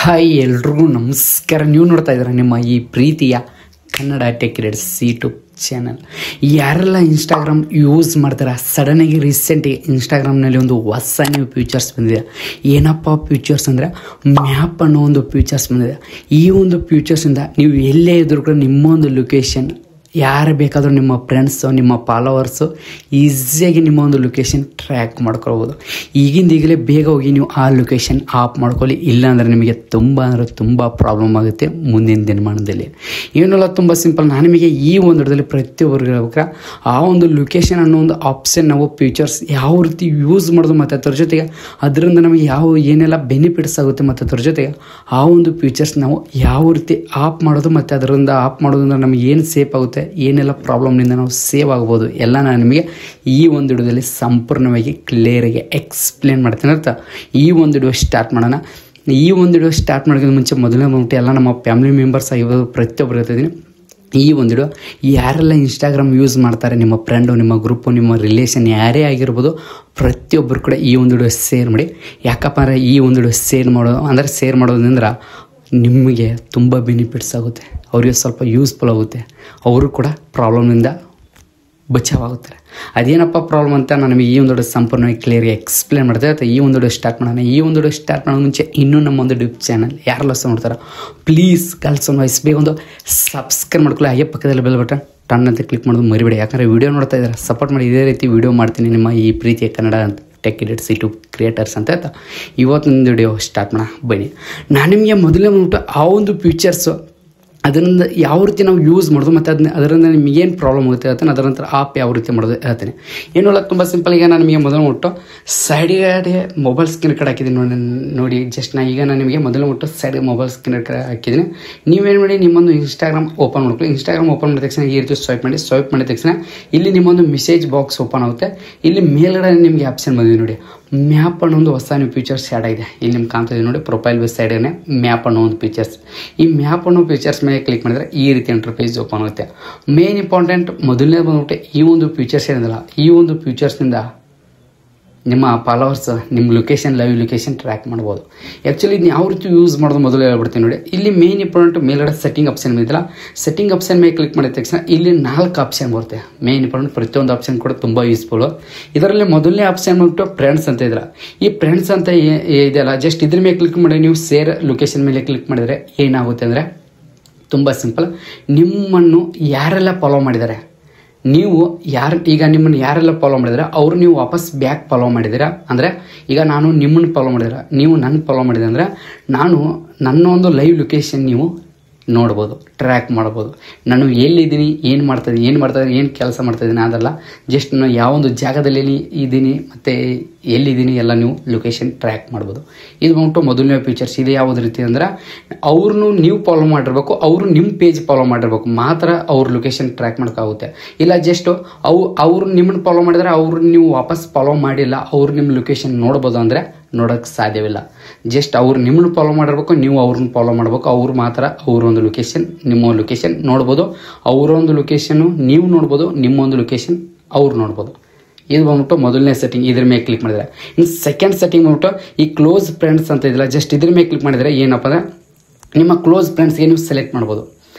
Hi ಎಲ್ರಿಗೂ ನಮಸ್ಕಾರ. ನೀವು ನೋಡ್ತಾ ಇದ್ದೀರಾ ನಿಮ್ಮ ಈ ಪ್ರೀತಿಯ Kannada tech rates YouTube channel. ಯಾರೆಲ್ಲ ಇನ್ಸ್ಟಾಗ್ರಾಮ್ ಯೂಸ್ ಮಾಡ್ತಾರೆ, ಸಡನ್ನಾಗಿ ರೀಸೆಂಟಿಗೆ ಇನ್ಸ್ಟಾಗ್ರಾಮ್ನಲ್ಲಿ ಒಂದು ಹೊಸ ನ್ಯೂ ಫ್ಯೂಚರ್ಸ್ ಬಂದಿದೆ. ಏನಪ್ಪ ಫ್ಯೂಚರ್ಸ್ ಅಂದರೆ ಮ್ಯಾಪ್ ಅನ್ನೋ ಒಂದು ಫ್ಯೂಚರ್ಸ್ ಬಂದಿದೆ. ಈ ಒಂದು ಫ್ಯೂಚರ್ಸಿಂದ ನೀವು ಎಲ್ಲೇ ಇದ್ರೂ ಕೂಡ ನಿಮ್ಮ ಒಂದು ಲೊಕೇಶನ್ ಯಾರು ಬೇಕಾದರೂ ನಿಮ್ಮ ಫ್ರೆಂಡ್ಸು ನಿಮ್ಮ ಫಾಲೋವರ್ಸು ಈಸಿಯಾಗಿ ನಿಮ್ಮ ಒಂದು ಲೊಕೇಶನ್ ಟ್ರ್ಯಾಕ್ ಮಾಡ್ಕೊಳ್ಬೋದು. ಈಗಲೇ ಬೇಗ ಹೋಗಿ ನೀವು ಆ ಲೊಕೇಶನ್ ಆಫ್ ಮಾಡ್ಕೊಳ್ಳಿ, ಇಲ್ಲಾಂದರೆ ನಿಮಗೆ ತುಂಬ ಪ್ರಾಬ್ಲಮ್ ಆಗುತ್ತೆ ಮುಂದಿನ ದಿನಮಾನದಲ್ಲಿ. ಏನೆಲ್ಲ ತುಂಬ ಸಿಂಪಲ್. ನಾನು ನಿಮಗೆ ಈ ಒಂದು ಹಿಡಿದಲ್ಲಿ ಪ್ರತಿಯೊಬ್ಬರಿಗೆ ಹೇಳ್ಬೇಕಾರೆ ಆ ಒಂದು ಲೊಕೇಶನ್ ಅನ್ನೋ ಒಂದು ಆಪ್ಷನ್ ನಾವು ಫ್ಯೂಚರ್ಸ್ ಯಾವ ರೀತಿ ಯೂಸ್ ಮಾಡೋದು ಮತ್ತು ಅದ್ರ ಜೊತೆಗೆ ಅದರಿಂದ ನಮಗೆ ಏನೆಲ್ಲ ಬೆನಿಫಿಟ್ಸ್ ಆಗುತ್ತೆ ಮತ್ತು ಅದ್ರ ಜೊತೆಗೆ ಆ ಒಂದು ಫ್ಯೂಚರ್ಸ್ ನಾವು ಯಾವ ರೀತಿ ಆಫ್ ಮಾಡೋದು ಮತ್ತು ಅದರಿಂದ ಆಫ್ ಮಾಡೋದ್ರಿಂದ ನಮಗೆ ಏನು ಸೇಫ್ ಆಗುತ್ತೆ, ಏನೆಲ್ಲ ಪ್ರಾಬ್ಲಮ್ನಿಂದ ನಾವು ಸೇವ್ ಆಗ್ಬೋದು ಎಲ್ಲ ನಾನು ನಿಮಗೆ ಈ ಒಂದು ವಿಡಿಯೋದಲ್ಲಿ ಸಂಪೂರ್ಣವಾಗಿ ಕ್ಲಿಯರಾಗಿ ಎಕ್ಸ್ಪ್ಲೇನ್ ಮಾಡ್ತೀನಿ ಅಂತ ಈ ಒಂದು ವಿಡಿಯೋ ಸ್ಟಾರ್ಟ್ ಮಾಡೋಣ. ಈ ಒಂದು ವಿಡಿಯೋ ಸ್ಟಾರ್ಟ್ ಮಾಡೋದಕ್ಕೆ ಮುಂಚೆ ಮೊದಲನೇ ಬಂದ್ಬಿಟ್ಟು ಎಲ್ಲ ನಮ್ಮ ಫ್ಯಾಮಿಲಿ ಮೆಂಬರ್ಸ್ ಆಗಿರ್ಬೋದು ಪ್ರತಿಯೊಬ್ಬರು ಇರ್ತಿದ್ದೀನಿ. ಈ ಒಂದು ವಿಡಿಯೋ ಯಾರೆಲ್ಲ ಇನ್ಸ್ಟಾಗ್ರಾಮ್ ಯೂಸ್ ಮಾಡ್ತಾರೆ, ನಿಮ್ಮ ಫ್ರೆಂಡು, ನಿಮ್ಮ ಗ್ರೂಪು, ನಿಮ್ಮ ರಿಲೇಷನ್ ಯಾರೇ ಆಗಿರ್ಬೋದು ಪ್ರತಿಯೊಬ್ಬರು ಕೂಡ ಈ ಒಂದು ವಿಡಿಯೋ ಶೇರ್ ಮಾಡಿ. ಯಾಕಪ್ಪ ಅಂದರೆ ಈ ಒಂದು ವಿಡಿಯೋ ಶೇರ್ ಮಾಡೋದ್ರಿಂದ ನಿಮಗೆ ತುಂಬ ಬೆನಿಫಿಟ್ಸ್ ಆಗುತ್ತೆ, ಅವರಿಗೆ ಸ್ವಲ್ಪ ಯೂಸ್ಫುಲ್ ಆಗುತ್ತೆ, ಅವರು ಕೂಡ ಪ್ರಾಬ್ಲಮ್ನಿಂದ ಬಚಾವಾಗುತ್ತಾರೆ. ಅದೇನಪ್ಪ ಪ್ರಾಬ್ಲಮ್ ಅಂತ ನಾನು ನಿಮಗೆ ಈ ಒಂದು ವಿಡಿಯೋ ಸಂಪೂರ್ಣವಾಗಿ ಕ್ಲಿಯರ್ಗೆ ಎಕ್ಸ್ಪ್ಲೇನ್ ಮಾಡ್ತೇವೆ ಅಥವಾ ಈ ಒಂದು ವಿಡಿಯೋ ಸ್ಟಾರ್ಟ್ ಮಾಡೋಣ. ಈ ಒಂದು ವಿಡಿಯೋ ಸ್ಟಾರ್ಟ್ ಮಾಡೋ ಮುಂಚೆ ಇನ್ನೂ ನಮ್ಮ ಒಂದು ಯೂಟ್ಯೂಬ್ ಚಾನಲ್ ಯಾರೆಲ್ಲ ನೋಡ್ತಾರೆ ಪ್ಲೀಸ್ ಬೇಗ ಒಂದು ಸಬ್ಸ್ಕ್ರೈಬ್ ಮಾಡ್ಕೊಳ್ಳಿ, ಹಾಗೆ ಪಕ್ಕದಲ್ಲಿ ಬೆಲ್ ಬಟನ್ ಟನ್ ಅಂತ ಕ್ಲಿಕ್ ಮಾಡೋದು ಮರಿಬೇಡಿ. ಯಾಕಂದರೆ ವಿಡಿಯೋ ನೋಡ್ತಾ ಇದ್ದಾರೆ ಸಪೋರ್ಟ್ ಮಾಡಿ, ಇದೇ ರೀತಿ ವಿಡಿಯೋ ಮಾಡ್ತೀನಿ ನಿಮ್ಮ ಈ ಪ್ರೀತಿಯ Kannada tech rates YouTube creators ಅಂತ ಆಯ್ತಾ. ಇವತ್ತೊಂದು ವಿಡಿಯೋ ಸ್ಟಾರ್ಟ್ ಮಾಡೋಣ ಬನ್ನಿ. ನಾನು ನಿಮಗೆ ಮೊದಲೇ ಬಂದ್ಬಿಟ್ಟು ಆ ಒಂದು ಫ್ಯೂಚರ್ಸು ಅದರಿಂದ ಯಾವ ರೀತಿ ನಾವು ಯೂಸ್ ಮಾಡೋದು ಮತ್ತು ಅದರಿಂದ ನಿಮಗೇನು ಪ್ರಾಬ್ಲಮ್ ಆಗುತ್ತೆ ಹೇಳ್ತಾನೆ, ಅದರ ನಂತರ ಆಪ್ ಯಾವ ರೀತಿ ಮಾಡೋದು ಹೇಳ್ತೇನೆ. ಏನಲ್ಲ ತುಂಬ ಸಿಂಪಲ್. ಈಗ ನಾನು ನಿಮಗೆ ಮೊದಲು ಮುಟ್ಟು ಸೈಡ್ಗೆ ಮೊಬೈಲ್ ಸ್ಕ್ರೀನ್ ಕಾರ್ಡ್ ಹಾಕಿದ್ದೀನಿ ನೋಡಿ. ಜಸ್ಟ್ ನಾನು ನಿಮಗೆ ಮೊದಲು ಮುಟ್ಟು ಸೈಡ್ಗೆ ಮೊಬೈಲ್ ಸ್ಕ್ರೀನ್ ಕಾರ್ಡ್ ಹಾಕಿದ್ದೀನಿ. ನೀವೇನು ಮಾಡಿ ನಿಮ್ಮೊಂದು ಇನ್ಸ್ಟಾಗ್ರಾಮ್ ಓಪನ್ ಮಾಡ್ಕೊಳ್ಳಿ. ಇನ್ಸ್ಟಾಗ್ರಾಮ್ ಓಪನ್ ಮಾಡಿದ ತಕ್ಷಣ ಈ ರೀತಿ ಸ್ವೈಪ್ ಮಾಡಿದ ತಕ್ಷಣ ಇಲ್ಲಿ ನಿಮ್ಮೊಂದು ಮೆಸೇಜ್ ಬಾಕ್ಸ್ ಓಪನ್ ಆಗುತ್ತೆ. ಇಲ್ಲಿ ಮೇಲ್ಗಡೆ ನಿಮಗೆ ಆಪ್ಷನ್ ಬಂದಿದೆ ನೋಡಿ, ಮ್ಯಾಪ್ ಅನ್ನೋ ಒಂದು ಹೊಸ ನೀವು ಫೀಚರ್ಸ್ ಆ್ಯಡ್ ಆಗಿದೆ. ಇಲ್ಲಿ ನಿಮ್ಗೆ ಕಾಣ್ತಿದೆ ನೋಡಿ, ಪ್ರೊಫೈಲ್ ಬೇಸ್ ಸೈಡೇ ಮ್ಯಾಪ್ ಅನ್ನೋ ಒಂದು ಫೀಚರ್ಸ್. ಈ ಮ್ಯಾಪ್ ಅನ್ನೋ ಫೀಚರ್ಸ್ ಮೇಲೆ ಕ್ಲಿಕ್ ಮಾಡಿದರೆ ಈ ರೀತಿ ಇಂಟರ್ಫೇಸ್ ಓಪನ್ ಆಗುತ್ತೆ. ಮೇನ್ ಇಂಪಾರ್ಟೆಂಟ್ ಮೊದಲನೇ ಬಂದ್ಬಿಟ್ಟು ಈ ಒಂದು ಫೀಚರ್ಸ್ ಏನಿದಲ್ಲ, ಈ ಒಂದು ಫೀಚರ್ಸ್ನಿಂದ ನಿಮ್ಮ ಫಾಲೋವರ್ಸ್ ನಿಮ್ಮ ಲೊಕೇಶನ್ ಲೈವ್ ಲೊಕೇಶನ್ ಟ್ರ್ಯಾಕ್ ಮಾಡ್ಬೋದು. ಆ್ಯಕ್ಚುಲಿ ಇದು ಯಾವ ರೀತಿ ಯೂಸ್ ಮಾಡೋದು ಮೊದಲು ಹೇಳ್ಬಿಡ್ತೀನಿ ನೋಡಿ. ಇಲ್ಲಿ ಮೇನ್ ಇಂಪಾರ್ಟೆಂಟ್ ಮೇಲ್ಗಡೆ ಸೆಟ್ಟಿಂಗ್ ಆಪ್ಷನ್ ಇದೆಯಲ್ಲ, ಸೆಟ್ಟಿಂಗ್ ಆಪ್ಷನ್ ಮೇಲೆ ಕ್ಲಿಕ್ ಮಾಡಿದ ತಕ್ಷಣ ಇಲ್ಲಿ 4 ಆಪ್ಷನ್ ಬರುತ್ತೆ. ಮೇನ್ ಇಂಪಾರ್ಟೆಂಟ್ ಪ್ರತಿಯೊಂದು ಆಪ್ಷನ್ ಕೂಡ ತುಂಬ ಯೂಸ್ಫುಲ್ಲು. ಇದರಲ್ಲಿ ಮೊದಲನೇ ಆಪ್ಷನ್ ಬಂದ್ಬಿಟ್ಟು ಫ್ರೆಂಡ್ಸ್ ಅಂತ ಇದ್ರೆ, ಈ ಫ್ರೆಂಡ್ಸ್ ಅಂತ ಇದೆಯಲ್ಲ, ಜಸ್ಟ್ ಇದ್ರ ಮೇಲೆ ಕ್ಲಿಕ್ ಮಾಡಿ ನೀವು ಶೇರ್ ಲೊಕೇಶನ್ ಮೇಲೆ ಕ್ಲಿಕ್ ಮಾಡಿದರೆ ಏನಾಗುತ್ತೆ ಅಂದರೆ ತುಂಬ ಸಿಂಪಲ್. ನಿಮ್ಮನ್ನು ಯಾರೆಲ್ಲ ಫಾಲೋ ಮಾಡಿದ್ದಾರೆ, ಈಗ ನಿಮ್ಮನ್ನು ಯಾರೆಲ್ಲ ಫಾಲೋ ಮಾಡಿದ್ರೆ ಅವರು ನೀವು ವಾಪಸ್ ಬ್ಯಾಕ್ ಫಾಲೋ ಮಾಡಿದ್ದೀರಾ ಅಂದರೆ, ಈಗ ನಾನು ನಿಮ್ಮನ್ನು ಫಾಲೋ ಮಾಡಿದ್ರೆ ನೀವು ನನ್ನ ಫಾಲೋ ಮಾಡಿದೆ ಅಂದರೆ ನನ್ನ ಒಂದು ಲೈವ್ ಲೊಕೇಶನ್ ನೀವು ನೋಡ್ಬೋದು, ಟ್ರ್ಯಾಕ್ ಮಾಡ್ಬೋದು. ನಾನು ಎಲ್ಲಿದ್ದೀನಿ, ಏನು ಮಾಡ್ತಾಯಿದ್ದೀನಿ, ಏನು ಕೆಲಸ ಮಾಡ್ತಾಯಿದ್ದೀನಿ ಅದಲ್ಲ, ಜಸ್ಟ್ ನಾನು ಯಾವೊಂದು ಜಾಗದಲ್ಲಿ ಇದ್ದೀನಿ ಮತ್ತು ಎಲ್ಲಿದ್ದೀನಿ ಎಲ್ಲ ನೀವು ಲೊಕೇಶನ್ ಟ್ರ್ಯಾಕ್ ಮಾಡ್ಬೋದು. ಇದು ಬಂದ್ಬಿಟ್ಟು ಮೊದಲನೇ ಫೀಚರ್ಸ್. ಇದು ಯಾವುದೇ ರೀತಿ ಅಂದರೆ ಅವ್ರನ್ನೂ ನೀವು ಫಾಲೋ ಮಾಡಿರ್ಬೇಕು, ಅವರು ನಿಮ್ಮ ಪೇಜ್ ಫಾಲೋ ಮಾಡಿರ್ಬೇಕು, ಮಾತ್ರ ಅವ್ರ ಲೊಕೇಶನ್ ಟ್ರ್ಯಾಕ್ ಮಾಡೋಕ್ಕಾಗುತ್ತೆ. ಇಲ್ಲ ಜಸ್ಟ್ ಅವರು ನಿಮ್ಮನ್ನು ಫಾಲೋ ಮಾಡಿದರೆ ಅವರು ನೀವು ವಾಪಸ್ ಫಾಲೋ ಮಾಡಿಲ್ಲ, ಅವರು ನಿಮ್ಮ ಲೊಕೇಶನ್ ನೋಡ್ಬೋದು ಅಂದರೆ ನೋಡೋಕ್ಕೆ ಸಾಧ್ಯವಿಲ್ಲ. ಜಸ್ಟ್ ಅವ್ರು ನಿಮ್ಮನ್ನು ಫಾಲೋ ಮಾಡಿರ್ಬೇಕು, ನೀವು ಅವ್ರನ್ನ ಫಾಲೋ ಮಾಡಬೇಕು, ಅವ್ರು ಮಾತ್ರ ಅವರೊಂದು ಲೊಕೇಶನ್ ನಿಮ್ಮ ಲೊಕೇಶನ್ ನೋಡ್ಬೋದು, ಅವರೊಂದು ಲೊಕೇಶನ್ನು ನೀವು ನೋಡ್ಬೋದು, ನಿಮ್ಮೊಂದು ಲೊಕೇಶನ್ ಅವ್ರು ನೋಡ್ಬೋದು. ಇದು ಬಂದ್ಬಿಟ್ಟು ಮೊದಲನೇ ಸೆಟ್ಟಿಂಗ್. ಇದ್ರ ಮೇಲೆ ಕ್ಲಿಕ್ ಮಾಡಿದರೆ ಇನ್ನು ಸೆಕೆಂಡ್ ಸೆಟ್ಟಿಂಗ್ ಬಂದ್ಬಿಟ್ಟು ಈ ಕ್ಲೋಸ್ ಫ್ರೆಂಡ್ಸ್ ಅಂತ ಇದಿಲ್ಲ, ಜಸ್ಟ್ ಇದ್ರ ಮೇಲೆ ಕ್ಲಿಕ್ ಮಾಡಿದರೆ ಏನಪ್ಪ ಅಂದರೆ ನಿಮ್ಮ ಕ್ಲೋಸ್ ಫ್ರೆಂಡ್ಸ್ಗೆ ನೀವು ಸೆಲೆಕ್ಟ್ ಮಾಡ್ಬೋದು.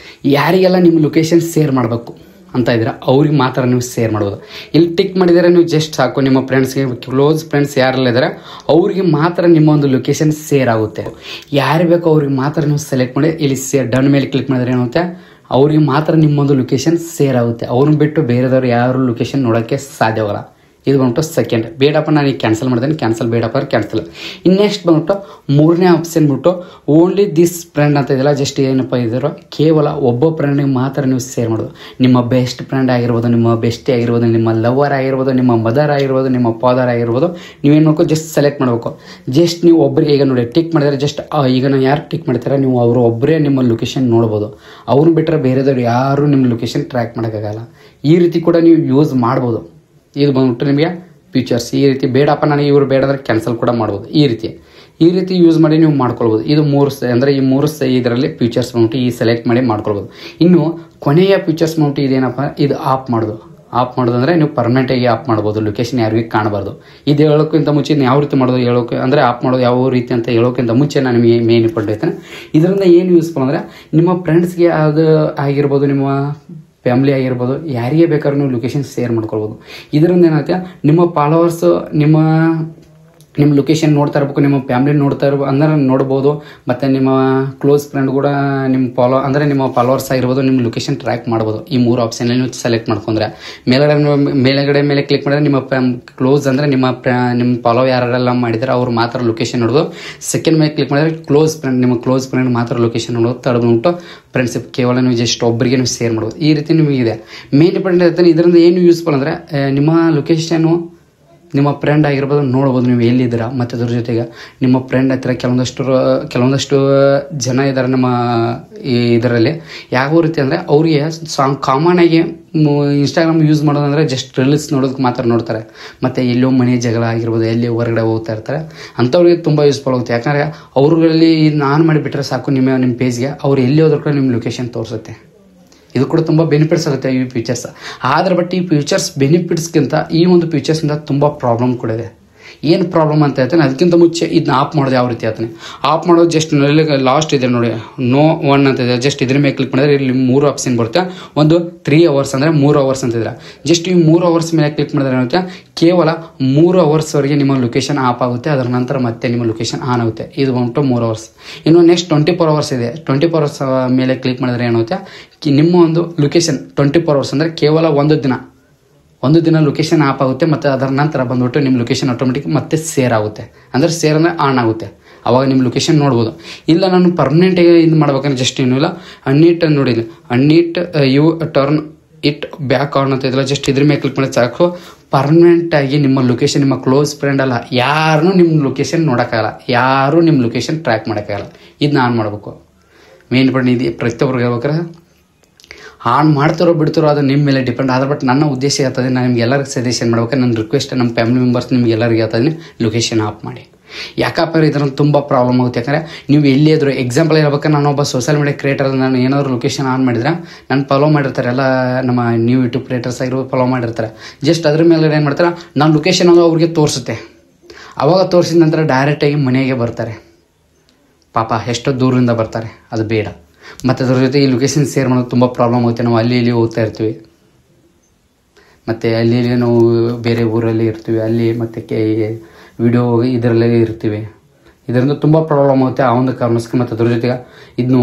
ಯಾರಿಗೆಲ್ಲ ನಿಮ್ಮ ಲೊಕೇಶನ್ ಶೇರ್ ಮಾಡಬೇಕು ಅಂತ ಇದ್ದೀರಾ ಅವ್ರಿಗೆ ಮಾತ್ರ ನೀವು ಶೇರ್ ಮಾಡ್ಬೋದು. ಇಲ್ಲಿ ಟಿಕ್ ಮಾಡಿದರೆ ನೀವು ಜಸ್ಟ್ ಸಾಕು, ನಿಮ್ಮ ಫ್ರೆಂಡ್ಸ್ಗೆ ಕ್ಲೋಸ್ ಫ್ರೆಂಡ್ಸ್ ಯಾರೆಲ್ಲ ಇದ್ದಾರೆ ಅವ್ರಿಗೆ ಮಾತ್ರ ನಿಮ್ಮ ಒಂದು ಲೊಕೇಶನ್ ಶೇರ್ ಆಗುತ್ತೆ. ಯಾರು ಬೇಕೋ ಅವ್ರಿಗೆ ಮಾತ್ರ ನೀವು ಸೆಲೆಕ್ಟ್ ಮಾಡಿ ಇಲ್ಲಿ ಡನ್ ಮೇಲೆ ಕ್ಲಿಕ್ ಮಾಡಿದರೆ ಏನಾಗುತ್ತೆ, ಅವ್ರಿಗೆ ಮಾತ್ರ ನಿಮ್ಮೊಂದು ಲೊಕೇಶನ್ ಶೇರ್ ಆಗುತ್ತೆ. ಅವ್ರನ್ನ ಬಿಟ್ಟು ಬೇರೆದವ್ರು ಯಾರು ಲೊಕೇಶನ್ ನೋಡೋಕ್ಕೆ ಸಾಧ್ಯವಾಗಲ್ಲ. ಇದು ಬಂದ್ಬಿಟ್ಟು ಸೆಕೆಂಡ್. ಬೇಡಪ್ಪ ನಾನು ಈಗ ಕ್ಯಾನ್ಸಲ್ ಮಾಡಿದ್ದೇನೆ, ಬೇಡಪ್ಪ ಕ್ಯಾನ್ಸಲ್. ಇನ್ನು ನೆಕ್ಸ್ಟ್ ಬಂದ್ಬಿಟ್ಟು ಮೂರನೇ ಆಪ್ಷನ್ ಬಿಟ್ಟು ಓನ್ಲಿ ದಿಸ್ ಫ್ರೆಂಡ್ ಅಂತ ಇದೆಯಲ್ಲ, ಜಸ್ಟ್ ಏನಪ್ಪ ಇದ್ದಾರೋ ಕೇವಲ ಒಬ್ಬ ಫ್ರೆಂಡಿಗೆ ಮಾತ್ರ ನೀವು ಶೇರ್ ಮಾಡೋದು. ನಿಮ್ಮ ಬೆಸ್ಟ್ ಫ್ರೆಂಡ್ ಆಗಿರ್ಬೋದು, ನಿಮ್ಮ ಬೆಸ್ಟಿ ಆಗಿರ್ಬೋದು, ನಿಮ್ಮ ಲವರ್ ಆಗಿರ್ಬೋದು, ನಿಮ್ಮ ಮದರ್ ಆಗಿರ್ಬೋದು, ನಿಮ್ಮ ಫಾದರ್ ಆಗಿರ್ಬೋದು, ನೀವೇನು ಮಾಡಬೇಕು ಜಸ್ಟ್ ಸೆಲೆಕ್ಟ್ ಮಾಡಬೇಕು. ಜಸ್ಟ್ ನೀವು ಒಬ್ಬರಿಗೆ ಈಗ ನೋಡಿ ಟಿಕ್ ಮಾಡಿದರೆ ಜಸ್ಟ್ ಈಗ ನಾನು ಯಾರು ಟಿಕ್ ಮಾಡ್ತಾರೆ ನೀವು ಅವರು ಒಬ್ಬರೇ ನಿಮ್ಮ ಲೊಕೇಶನ್ ನೋಡ್ಬೋದು. ಅವ್ರನ್ನ ಬಿಟ್ಟರೆ ಬೇರೆದವ್ರು ಯಾರು ನಿಮ್ಮ ಲೊಕೇಶನ್ ಟ್ರ್ಯಾಕ್ ಮಾಡೋಕ್ಕಾಗಲ್ಲ. ಈ ರೀತಿ ಕೂಡ ನೀವು ಯೂಸ್ ಮಾಡ್ಬೋದು. ಇದು ಬಂದ್ಬಿಟ್ಟು ನಿಮಗೆ ಫೀಚರ್ಸ್. ಈ ರೀತಿ ಬೇಡಪ್ಪ ನನಗೆ ಇವರು ಬೇಡಂದ್ರೆ ಕ್ಯಾನ್ಸಲ್ ಕೂಡ ಮಾಡ್ಬೋದು. ಈ ರೀತಿ ಯೂಸ್ ಮಾಡಿ ನೀವು ಮಾಡ್ಕೊಳ್ಬೋದು. ಇದು ಮೂರು ಇದರಲ್ಲಿ ಫೀಚರ್ಸ್ ಬಂದ್ಬಿಟ್ಟು ಈ ಸೆಲೆಕ್ಟ್ ಮಾಡಿ ಮಾಡ್ಕೊಳ್ಬೋದು. ಇನ್ನು ಕೊನೆಯ ಫೀಚರ್ಸ್ ಬಂದ್ಬಿಟ್ಟು ಇದೇನಪ್ಪ, ಇದು ಆಫ್ ಮಾಡೋದು. ಆಫ್ ಮಾಡೋದಂದರೆ ನೀವು ಪರ್ಮನೆಂಟಾಗಿ ಆಫ್ ಮಾಡ್ಬೋದು, ಲೊಕೇಶನ್ ಯಾರಿಗೂ ಕಾಣಬಾರ್ದು. ಇದು ಹೇಳೋಕ್ಕಿಂತ ಮುಂಚೆ ಯಾವ ರೀತಿ ಮಾಡೋದು ಹೇಳೋಕೆ ಅಂದರೆ ಆಫ್ ಮಾಡೋದು ಯಾವ ರೀತಿ ಅಂತ ಹೇಳೋಕ್ಕಿಂತ ಮುಂಚೆ ನಾನು ನಿಮಗೆ ಮೇನ್ ಇಂಪಾರ್ಟೆಂಟ್ ಹೇಳ್ತೇನೆ. ಇದರಿಂದ ಏನು ಯೂಸ್ಫುಲ್ ಅಂದರೆ ನಿಮ್ಮ ಫ್ರೆಂಡ್ಸ್ಗೆ ಅದು ಆಗಿರ್ಬೋದು, ನಿಮ್ಮ ಫ್ಯಾಮ್ಲಿ ಆಗಿರ್ಬೋದು, ಯಾರಿಗೆ ಬೇಕಾದ್ರೂ ನೀವು ಲೊಕೇಶನ್ ಶೇರ್ ಮಾಡ್ಕೊಳ್ಬೋದು. ಇದರಿಂದ ಏನಾಗುತ್ತೆ, ನಿಮ್ಮ ಫಾಲೋವರ್ಸ್ ನಿಮ್ಮ ಲೊಕೇಶನ್ ನೋಡ್ತಾ ಇರಬೇಕು, ನಿಮ್ಮ ಫ್ಯಾಮ್ಲಿ ನೋಡ್ತಾ ಇರ್ಬೋದು ಅಂದ್ರೆ ನೋಡ್ಬೋದು. ಮತ್ತು ನಿಮ್ಮ ಕ್ಲೋಸ್ ಫ್ರೆಂಡ್ ಕೂಡ ನಿಮ್ಮ ಫಾಲೋವರ್ಸ್ ಆಗಿರ್ಬೋದು, ನಿಮ್ಮ ಲೊಕೇಶನ್ ಟ್ರ್ಯಾಕ್ ಮಾಡ್ಬೋದು. ಈ 3 ಆಪ್ಷನಲ್ಲಿ ನೀವು ಸೆಲೆಕ್ಟ್ ಮಾಡ್ಕೊಂಡ್ರೆ ಮೇಲ್ಗಡೆ ಮೇಲೆ ಕ್ಲಿಕ್ ಮಾಡಿದ್ರೆ ನಿಮ್ಮ ಕ್ಲೋಸ್ ಅಂದರೆ ನಿಮ್ಮ ಫಾಲೋ ಯಾರೆಲ್ಲ ಮಾಡಿದರೆ ಅವ್ರು ಮಾತ್ರ ಲೊಕೇಶನ್ ನೋಡೋದು. ಸೆಕೆಂಡ್ ಮೇಲೆ ಕ್ಲಿಕ್ ಮಾಡಿದ್ರೆ ಕ್ಲೋಸ್ ಫ್ರೆಂಡ್, ನಿಮ್ಮ ಕ್ಲೋಸ್ ಫ್ರೆಂಡ್ ಮಾತ್ರ ಲೊಕೇಶನ್ ನೋಡೋದು. ತಡೆದು ಉಂಟು ಫ್ರೆಂಡ್ಶಿಪ್ ಕೇವಲ ನೀವು ಜಸ್ಟ್ ಒಬ್ಬರಿಗೆ ನೀವು ಶೇರ್ ಮಾಡ್ಬೋದು. ಈ ರೀತಿ ನಿಮಗಿದೆ ಮೇನ್ ಇಂಪಾರ್ಟೆಂಟ್ ಇರ್ತಾನೆ. ಇದರಿಂದ ಏನು ಯೂಸ್ಫುಲ್ ಅಂದರೆ ನಿಮ್ಮ ಲೊಕೇಶನ್ನು ನಿಮ್ಮ ಫ್ರೆಂಡ್ ಆಗಿರ್ಬೋದು ನೋಡ್ಬೋದು ನೀವು ಎಲ್ಲಿದ್ದೀರಾ. ಮತ್ತು ಅದ್ರ ಜೊತೆಗೆ ನಿಮ್ಮ ಫ್ರೆಂಡ್ ಹತ್ತಿರ ಕೆಲವೊಂದಷ್ಟು ಜನ ಇದ್ದಾರೆ ನಮ್ಮ ಇದರಲ್ಲಿ. ಯಾವ ರೀತಿ ಅಂದರೆ ಅವರಿಗೆ ಕಾಮನಾಗಿ ಇನ್ಸ್ಟಾಗ್ರಾಮ್ ಯೂಸ್ ಮಾಡೋದಂದರೆ ಜಸ್ಟ್ ರೀಲ್ಸ್ ನೋಡೋದಕ್ಕೆ ಮಾತ್ರ ನೋಡ್ತಾರೆ. ಮತ್ತು ಎಲ್ಲೋ ಮನೆ ಜಗಳ ಆಗಿರ್ಬೋದು, ಎಲ್ಲಿ ಹೊರಗಡೆ ಹೋಗ್ತಾ ಇರ್ತಾರೆ, ಅಂಥವ್ರಿಗೆ ತುಂಬ ಯೂಸ್ಫುಲ್ ಆಗುತ್ತೆ. ಯಾಕಂದರೆ ಅವ್ರುಗಳಲ್ಲಿ ನಾನು ಮಾಡಿಬಿಟ್ರೆ ಸಾಕು ನಿಮ್ಮ ಪೇಜ್ಗೆ ಅವ್ರು ಎಲ್ಲಿ ಹೋದ್ರೂ ಕೂಡ ನಿಮ್ಮ ಲೊಕೇಶನ್ ತೋರಿಸುತ್ತೆ. ಇದು ಕೂಡ ತುಂಬ ಬೆನಿಫಿಟ್ಸ್ ಆಗುತ್ತೆ ಈ ಫೀಚರ್ಸ್. ಆದರೆ ಬಟ್ ಈ ಫೀಚರ್ಸ್ ಬೆನಿಫಿಟ್ಸ್ಗಿಂತ ಈ ಒಂದು ಫೀಚರ್ಸಿಂದ ತುಂಬ ಪ್ರಾಬ್ಲಮ್ ಕೂಡ ಇದೆ. ಏನು ಪ್ರಾಬ್ಲಮ್ ಅಂತ ಹೇಳ್ತಾನೆ, ಅದಕ್ಕಿಂತ ಮುಂಚೆ ಇದನ್ನ ಆಫ್ ಮಾಡೋದು ಯಾವ ರೀತಿ ಹೇಳ್ತಾನೆ. ಆಫ್ ಮಾಡೋದು ಜಸ್ಟ್ ಲಾಸ್ಟ್ ಇದೆ ನೋಡಿ, ನೋ 1 ಅಂತ ಇದೆ. ಜಸ್ಟ್ ಇದ್ರ ಮೇಲೆ ಕ್ಲಿಕ್ ಮಾಡಿದ್ರೆ ಇಲ್ಲಿ 3 ಆಪ್ಷನ್ ಬರುತ್ತೆ. ಒಂದು 3 hours ಅಂದರೆ 3 hours ಅಂತಿದ್ರೆ ಜಸ್ಟ್ ಈ 3 hours ಮೇಲೆ ಕ್ಲಿಕ್ ಮಾಡಿದ್ರೆ ಏನಾಗುತ್ತೆ, ಕೇವಲ 3 hours ನಿಮ್ಮ ಲೊಕೇಶನ್ ಆಫ್ ಆಗುತ್ತೆ. ಅದರ ನಂತರ ಮತ್ತೆ ನಿಮ್ಮ ಲೊಕೇಶನ್ ಆನ್ ಆಗುತ್ತೆ. ಇದು ಬಂತು 3 hours. ಇನ್ನು ನೆಕ್ಸ್ಟ್ 24 hours ಇದೆ. 24 hours ಮೇಲೆ ಕ್ಲಿಕ್ ಮಾಡಿದ್ರೆ ಏನಾಗುತ್ತೆ, ನಿಮ್ಮ ಒಂದು ಲೊಕೇಶನ್ 24 hours ಅಂದರೆ ಕೇವಲ ಒಂದು ದಿನ ಲೊಕೇಶನ್ ಆಫ್ ಆಗುತ್ತೆ. ಮತ್ತು ಅದರ ನಂತರ ಬಂದ್ಬಿಟ್ಟು ನಿಮ್ಮ ಲೊಕೇಶನ್ ಆಟೋಮೆಟಿಕ್ ಮತ್ತೆ ಸೇರ್ ಆಗುತ್ತೆ. ಅಂದರೆ ಸೇರ್ ಅಂದರೆ ಆನ್ ಆಗುತ್ತೆ. ಆವಾಗ ನಿಮ್ಮ ಲೊಕೇಶನ್ ನೋಡ್ಬೋದು. ಇಲ್ಲ ನಾನು ಪರ್ಮನೆಂಟಾಗಿ ಇದು ಮಾಡ್ಬೇಕಂದ್ರೆ ಜಸ್ಟ್ ಏನೂ ಇಲ್ಲ, ಅನ್ನಿಟ್ ನೋಡಿದ್ವಿ, ಅನ್ನಿಟ್ you turn it back on ಅಂತ ಇದ್ದಿಲ್ಲ. ಜಸ್ಟ್ ಇದ್ರ ಮೇಲೆ ಕ್ಲಿಕ್ ಮಾಡಿ ಸಾಕು, ಪರ್ಮನೆಂಟಾಗಿ ನಿಮ್ಮ ಲೊಕೇಶನ್, ನಿಮ್ಮ ಕ್ಲೋಸ್ ಫ್ರೆಂಡ್ ಅಲ್ಲ ಯಾರೂ ನಿಮ್ಮ ಲೊಕೇಶನ್ ನೋಡೋಕ್ಕಾಗಲ್ಲ, ಯಾರೂ ನಿಮ್ಮ ಲೊಕೇಶನ್ ಟ್ರ್ಯಾಕ್ ಮಾಡೋಕ್ಕಾಗಲ್ಲ. ಇದನ್ನ ಆನ್ ಮಾಡಬೇಕು. ಮೇನ್ ಪಾಯಿಂಟ್ ಇದು ಪ್ರತಿಯೊಬ್ಬರಿಗೆ ಹೇಳ್ಬೇಕಾದ್ರೆ ಆನ್ ಮಾಡ್ತಾರೋ ಬಿಡ್ತಾರೋ ಅದು ನಿಮ್ಮ ಮೇಲೆ ಡಿಪೆಂಡ್. ಆದ್ರೆ ಬಟ್ ನನ್ನ ಉದ್ದೇಶ ಇರ್ತದೆ, ನಾನು ನಿಮ್ಗೆ ಎಲ್ಲರಿಗೂ ಸಜೆಷನ್ ಮಾಡ್ಬೇಕು. ನನ್ನ ರಿಕ್ವೆಸ್ಟ್ ನಮ್ಮ ಫ್ಯಾಮಿಲಿ ಮೆಂಬರ್ಸ್ ನಿಮ್ಗೆ ಎಲ್ಲರಿಗೂ ಹೇಳ್ತಾಯಿದ್ದೀನಿ, ಲೊಕೇಶನ್ ಆಫ್ ಮಾಡಿ. ಯಾಕಪ್ಪ ಇದರಲ್ಲಿ ತುಂಬ ಪ್ರಾಬ್ಲಮ್ ಆಗುತ್ತೆ. ಯಾಕಂದರೆ ನೀವು ಎಲ್ಲಿ ಇದ್ರು, ಎಕ್ಸಾಂಪಲ್ ಹೇಳ್ಬೇಕಾದ್ರೆ ನಾನೊಬ್ಬ ಸೋಷಿಯಲ್ ಮೀಡಿಯಾ ಕ್ರಿಯೇಟರ್, ನಾನು ಏನಾದರೂ ಲೊಕೇಶನ್ ಆನ್ ಮಾಡಿದ್ರೆ ನಾನು ಫಾಲೋ ಮಾಡಿರ್ತಾರೆ ಎಲ್ಲ ನಮ್ಮ ನ್ಯೂ ಯೂಟ್ಯೂಬ್ ಕ್ರಿಯೇಟರ್ಸ್ ಆಗಿರೋ ಫಾಲೋ ಮಾಡಿರ್ತಾರೆ. ಜಸ್ಟ್ ಅದ್ರ ಮೇಲೆ ಏನು ಮಾಡ್ತಾರೆ, ನಾನು ಲೊಕೇಶನ್ ಅದು ಅವ್ರಿಗೆ ತೋರಿಸುತ್ತೆ. ಅವಾಗ ತೋರಿಸಿದ ನಂತರ ಡೈರೆಕ್ಟಾಗಿ ಮನೆಗೆ ಬರ್ತಾರೆ. ಪಾಪ ಎಷ್ಟೋ ದೂರದಿಂದ ಬರ್ತಾರೆ, ಅದು ಬೇಡ. ಮತ್ತು ಅದ್ರ ಜೊತೆ ಈ ಲೊಕೇಶನ್ ಶೇರ್ ಮಾಡೋದು ತುಂಬ ಪ್ರಾಬ್ಲಮ್ ಆಗುತ್ತೆ. ನಾವು ಅಲ್ಲಿ ಇಲ್ಲಿ ಹೋಗ್ತಾ ಇರ್ತೀವಿ, ಮತ್ತು ಅಲ್ಲಿ ಇಲ್ಲಿ ನಾವು ಬೇರೆ ಊರಲ್ಲಿ ಇರ್ತೀವಿ, ಅಲ್ಲಿ ಮತ್ತು ವಿಡಿಯೋ ಇದರಲ್ಲೇ ಇರ್ತೀವಿ. ಇದರಿಂದ ತುಂಬ ಪ್ರಾಬ್ಲಮ್ ಆಗುತ್ತೆ. ಆ ಒಂದು ಕಾರಣಕ್ಕೆ ಮತ್ತು ಅದ್ರ ಜೊತೆಗೆ ಇದನ್ನು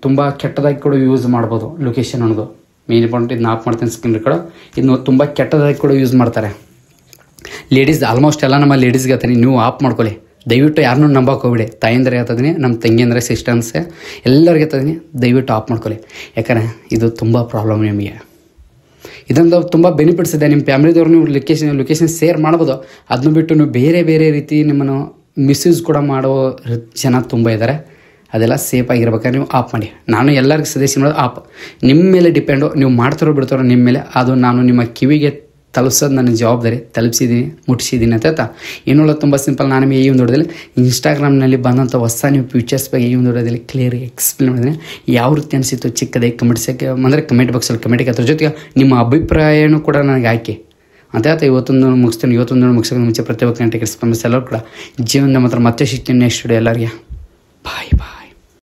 ತುಂಬ ಕೆಟ್ಟದಾಗಿ ಕೂಡ ಯೂಸ್ ಮಾಡ್ಬೋದು. ಲೊಕೇಶನ್ ಅನ್ನೋದು ಮೇನ್ ಪಾಯಿಂಟ್. ಇದನ್ನ ಆಫ್ ಮಾಡ್ತೀನಿ ಸ್ಕ್ರೀನ್ ರೆಕಾರ್ಡ್. ಇದನ್ನು ತುಂಬ ಕೆಟ್ಟದಾಗಿ ಕೂಡ ಯೂಸ್ ಮಾಡ್ತಾರೆ ಲೇಡೀಸ್. ಆಲ್ಮೋಸ್ಟ್ ಎಲ್ಲ ನಮ್ಮ ಲೇಡೀಸ್ಗೆ ಹೇಳ್ತೀನಿ, ನೀವು ಆಫ್ ಮಾಡ್ಕೊಳ್ಳಿ. ದಯವಿಟ್ಟು ಯಾರನ್ನೂ ನಂಬಕ್ಕೆ ಹೋಗ್ಬಿಡಿ. ತಾಯಿಂದ್ರೆ ಹೇಳ್ತಿದ್ದೀನಿ, ನಮ್ಮ ತಂಗಿ ಅಂದರೆ ಸಿಸ್ಟರ್ಸ್ಗೆ ಎಲ್ಲರಿಗೆ ಹೇಳ್ತಿದ್ದೀನಿ, ದಯವಿಟ್ಟು ಆಫ್ ಮಾಡ್ಕೊಳ್ಳಿ. ಯಾಕಂದರೆ ಇದು ತುಂಬ ಪ್ರಾಬ್ಲಮ್ ನಿಮಗೆ. ಇದೊಂದು ತುಂಬ ಬೆನಿಫಿಟ್ಸ್ ಇದೆ. ನಿಮ್ಮ ಫ್ಯಾಮಿಲಿದವ್ರು ನೀವು ಲೊಕೇಶನ್ ಶೇರ್ ಮಾಡ್ಬೋದು. ಅದನ್ನು ಬಿಟ್ಟು ನೀವು ಬೇರೆ ರೀತಿ ನಿಮ್ಮನ್ನು ಮಿಸ್ಯೂಸ್ ಕೂಡ ಮಾಡೋ ಜನ ತುಂಬ ಇದ್ದಾರೆ. ಅದೆಲ್ಲ ಸೇಫ್ ಆಗಿರ್ಬೇಕಾದ್ರೆ ನೀವು ಆಫ್ ಮಾಡಿ. ನಾನು ಎಲ್ಲರಿಗೂ ಸಜೆಷನ್ ಮಾಡೋದು ಆಫ್. ನಿಮ್ಮ ಮೇಲೆ ಡಿಪೆಂಡು, ನೀವು ಮಾಡ್ತಾರೋ ಬಿಡ್ತಾರೋ ನಿಮ್ಮ ಮೇಲೆ. ಅದು ನಾನು ನಿಮ್ಮ ಕಿವಿಗೆ ತಲುಪಿಸೋದು ನನ್ನ ಜವಾಬ್ದಾರಿ. ತಲುಪಿಸಿದ್ದೀನಿ, ಮುಟ್ಟಿಸಿದ್ದೀನಿ ಅಂತ. ಇನ್ನೊಳ್ಳೆ ತುಂಬ ಸಿಂಪಲ್. ನಾನು ನಿಮಗೆ ಈ ಒಂದು ವಿಡಿಯೋದಲ್ಲಿ ಇನ್ಸ್ಟಾಗ್ರಾಮ್ನಲ್ಲಿ ಬಂದಂಥ ಹೊಸ ನೀವು ಫೀಚರ್ಸ್ ಬಗ್ಗೆ ಈ ಒಂದು ವಿಡಿಯೋದಲ್ಲಿ ಕ್ಲಿಯರ್ಗೆ ಎಕ್ಸ್ಪ್ಲೇನ್ ಮಾಡಿದ್ದೀನಿ. ಯಾವ ರೀತಿ ಅನಿಸಿತ್ತು ಚಿಕ್ಕದಾಗಿ ಕಮೆಂಟ್ ಬಾಕ್ಸಲ್ಲಿ ಕಮೆಂಟಿಗೆ. ಅದ್ರ ಜೊತೆಗೆ ನಿಮ್ಮ ಅಭಿಪ್ರಾಯನೂ ಕೂಡ ನನಗೆ ಹಾಕಿ ಅಂತ ಹೇಳ್ತಾ ಇವತ್ತೊಂದು ಮುಗಿಸ್ಕೊಂಡು ಮುಂಚೆ ಪ್ರತಿಯೊಬ್ಬ ಕಂಟೆಕ್ಸ್ ಎಲ್ಲರೂ ಕೂಡ ಜೀವನದ ಮಾತ್ರ ಮತ್ತೆ ಸಿಗ್ತೀನಿ ನೆಕ್ಸ್ಟ್ ವಿಡಿಯೋ. ಎಲ್ಲರಿಗೆ ಬಾಯ್.